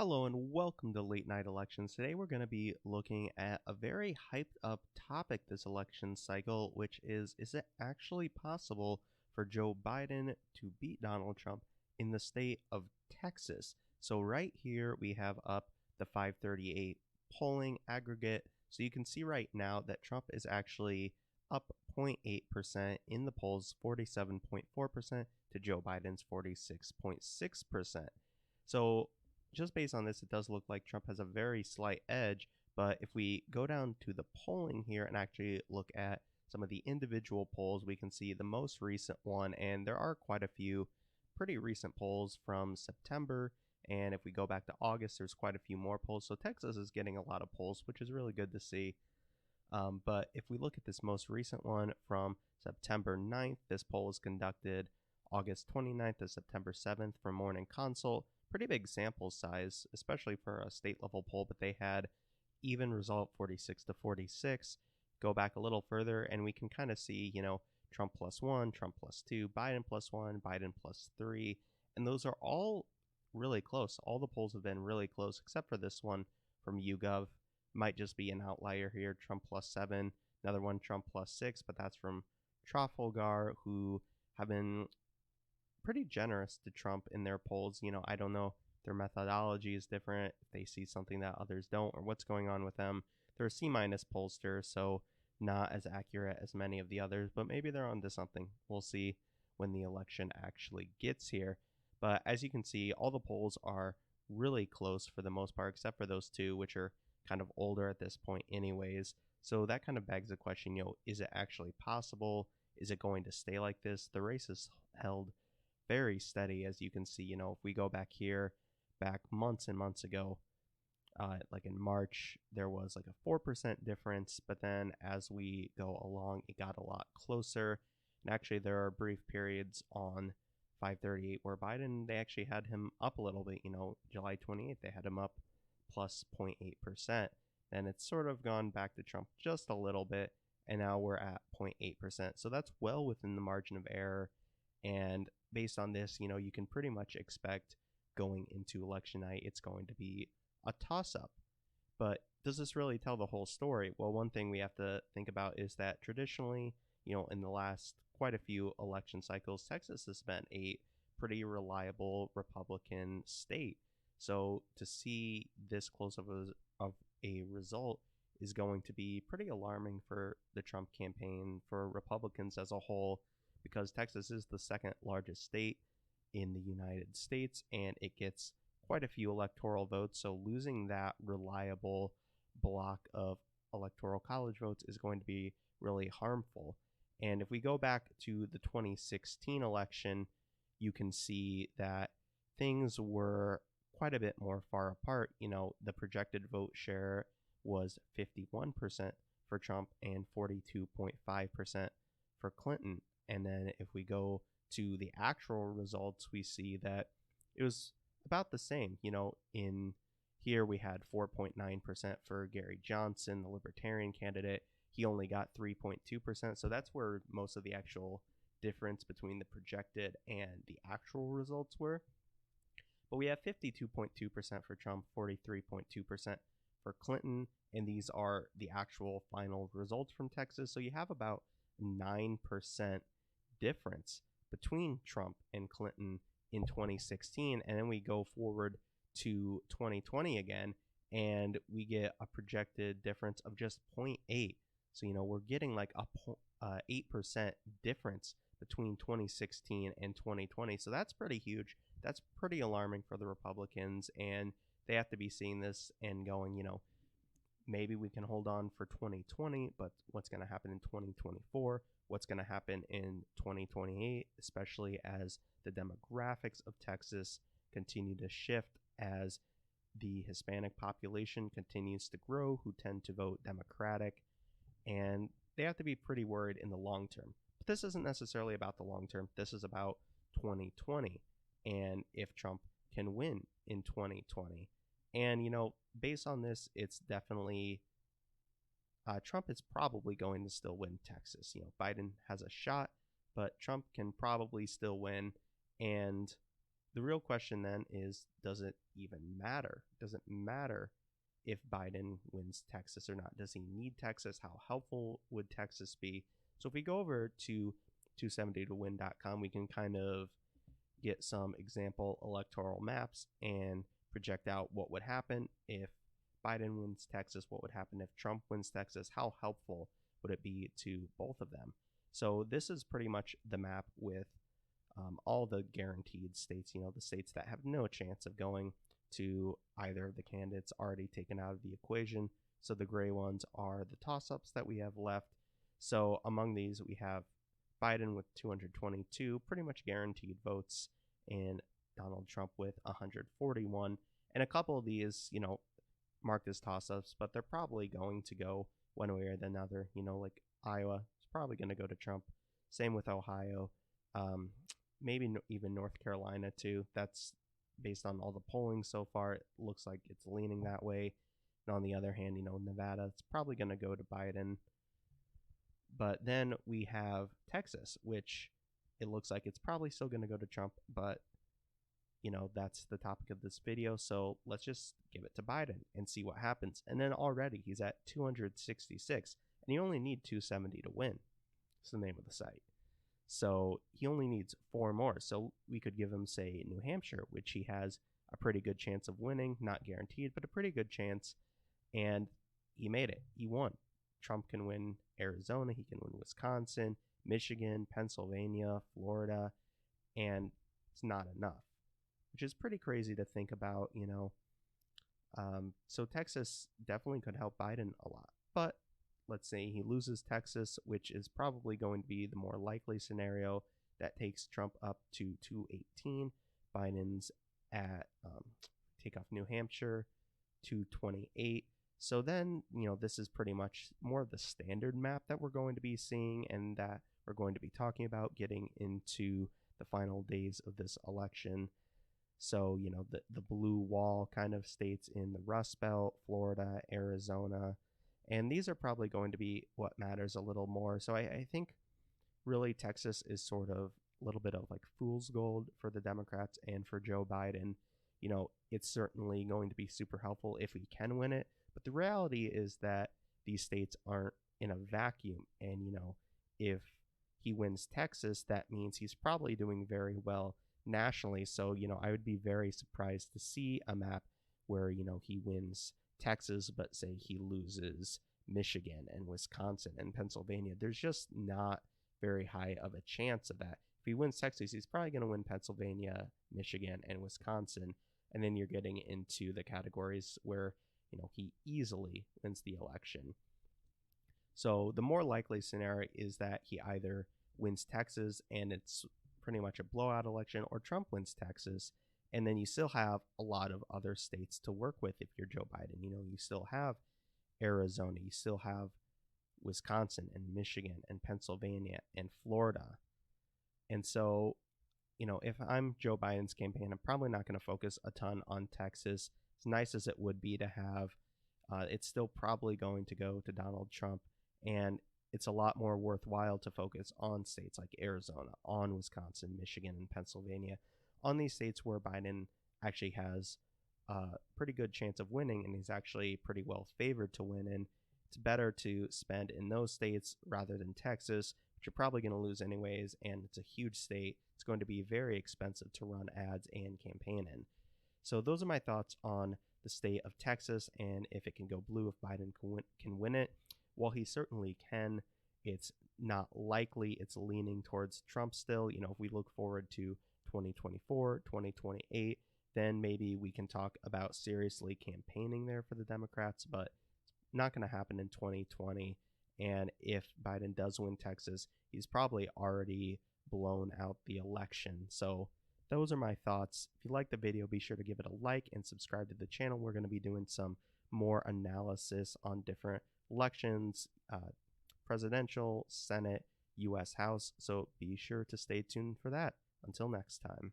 Hello and welcome to Late Night Elections. Today we're going to be looking at a very hyped up topic this election cycle, which is it actually possible for Joe Biden to beat Donald Trump in the state of Texas? So right here we have up the 538 polling aggregate. So you can see right now that Trump is actually up 0.8% in the polls, 47.4% to Joe Biden's 46.6%. So just based on this, it does look like Trump has a very slight edge. But if we go down to the polling here and actually look at some of the individual polls, we can see the most recent one, and there are quite a few pretty recent polls from September. And if we go back to August, there's quite a few more polls. So Texas is getting a lot of polls, which is really good to see. But if we look at this most recent one from September 9th, this poll was conducted August 29th to September 7th for Morning Consult. Pretty big sample size, especially for a state level poll, but they had even result 46 to 46. Go back a little further, and we can kind of see, Trump plus one, Trump plus two, Biden plus one, Biden plus three. And those are all really close. All the polls have been really close, except for this one from YouGov. Might just be an outlier here. Trump plus seven, another one, Trump plus six, but that's from Trafalgar, who have been pretty generous to Trump in their polls. I don't know if their methodology is different, if they see something that others don't, or what's going on with them. They're a C minus pollster, so not as accurate as many of the others, but maybe they're onto something. We'll see when the election actually gets here. But as you can see, all the polls are really close for the most part, except for those two, which are kind of older at this point, anyways. So that kind of begs the question, is it actually possible? Is it going to stay like this? The race is held very steady, as you can see. If we go back here, back months and months ago, like in March, there was like a 4% difference, but then as we go along, it got a lot closer. And actually, there are brief periods on 538 where Biden, they actually had him up a little bit. July 28th, they had him up plus 0.8%. Then it's sort of gone back to Trump just a little bit, and now we're at 0.8%. So that's well within the margin of error. And based on this, you can pretty much expect going into election night, it's going to be a toss up. But does this really tell the whole story? Well, one thing we have to think about is that traditionally, in the last quite a few election cycles, Texas has been a pretty reliable Republican state. So to see this close of a result is going to be pretty alarming for the Trump campaign, for Republicans as a whole, because Texas is the second largest state in the United States and it gets quite a few electoral votes. So losing that reliable block of electoral college votes is going to be really harmful. And if we go back to the 2016 election, you can see that things were quite a bit more far apart. The projected vote share was 51% for Trump and 42.5% for Clinton. And then if we go to the actual results, we see that it was about the same. In here we had 4.9% for Gary Johnson, the Libertarian candidate. He only got 3.2%. So that's where most of the actual difference between the projected and the actual results were. But we have 52.2% for Trump, 43.2% for Clinton, and these are the actual final results from Texas. So you have about 9% difference between Trump and Clinton in 2016. And then we go forward to 2020 again, and we get a projected difference of just 0.8. So, we're getting like a 8% difference between 2016 and 2020. So that's pretty huge. That's pretty alarming for the Republicans, and they have to be seeing this and going, maybe we can hold on for 2020, but what's going to happen in 2024? What's going to happen in 2028, especially as the demographics of Texas continue to shift as the Hispanic population continues to grow, who tend to vote Democratic, and they have to be pretty worried in the long term. But this isn't necessarily about the long term. This is about 2020 and if Trump can win in 2020. And, based on this, it's definitely Trump is probably going to still win Texas. Biden has a shot, but Trump can probably still win. And the real question then is, does it even matter? Does it matter if Biden wins Texas or not? Does he need Texas? How helpful would Texas be? So if we go over to 270towin.com, we can kind of get some example electoral maps and project out what would happen if Biden wins Texas, what would happen if Trump wins Texas, how helpful would it be to both of them. So this is pretty much the map with all the guaranteed states, the states that have no chance of going to either of the candidates already taken out of the equation. So the gray ones are the toss-ups that we have left. So among these, we have Biden with 222, pretty much guaranteed votes, and Donald Trump with 141. And a couple of these, marked as toss-ups, but they're probably going to go one way or the other. Like Iowa is probably going to go to Trump. Same with Ohio. Maybe even North Carolina too. That's based on all the polling so far. It looks like it's leaning that way. And on the other hand, Nevada, it's probably going to go to Biden. But then we have Texas, which it looks like it's probably still going to go to Trump, but that's the topic of this video. So let's just give it to Biden and see what happens. And then already he's at 266, and you only need 270 to win. It's the name of the site. So he only needs 4 more. So we could give him, say, New Hampshire, which he has a pretty good chance of winning, not guaranteed, but a pretty good chance. And he made it. He won. Trump can win Arizona. He can win Wisconsin, Michigan, Pennsylvania, Florida, and it's not enough, which is pretty crazy to think about, So Texas definitely could help Biden a lot. But let's say he loses Texas, which is probably going to be the more likely scenario. That takes Trump up to 218. Biden's at, take off New Hampshire, 228. So then, this is pretty much more of the standard map that we're going to be seeing and that we're going to be talking about getting into the final days of this election. So, the blue wall kind of states in the Rust Belt, Florida, Arizona, and these are probably going to be what matters a little more. So I think really Texas is sort of a little bit of like fool's gold for the Democrats and for Joe Biden. It's certainly going to be super helpful if we can win it. But the reality is that these states aren't in a vacuum. And, if he wins Texas, that means he's probably doing very well nationally. So, I would be very surprised to see a map where, he wins Texas, but say he loses Michigan and Wisconsin and Pennsylvania. There's just not very high of a chance of that. If he wins Texas, he's probably going to win Pennsylvania, Michigan, and Wisconsin. And then you're getting into the categories where, he easily wins the election. So the more likely scenario is that he either wins Texas and it's pretty much a blowout election, or Trump wins Texas, and then you still have a lot of other states to work with if you're Joe Biden. You still have Arizona, you still have Wisconsin and Michigan and Pennsylvania and Florida. And so, if I'm Joe Biden's campaign, I'm probably not going to focus a ton on Texas. As nice as it would be to have, it's still probably going to go to Donald Trump. And it's a lot more worthwhile to focus on states like Arizona, on Wisconsin, Michigan, and Pennsylvania, on these states where Biden actually has a pretty good chance of winning and he's actually pretty well favored to win. And it's better to spend in those states rather than Texas, which you're probably going to lose anyways, and it's a huge state. It's going to be very expensive to run ads and campaign in. So those are my thoughts on the state of Texas and if it can go blue, if Biden can win it. While he certainly can, it's not likely. It's leaning towards Trump still. If we look forward to 2024, 2028, then maybe we can talk about seriously campaigning there for the Democrats, but it's not going to happen in 2020. And if Biden does win Texas, he's probably already blown out the election. So those are my thoughts. If you like the video, be sure to give it a like and subscribe to the channel. We're going to be doing some more analysis on different elections, presidential, Senate, U.S. House. So be sure to stay tuned for that. Until next time.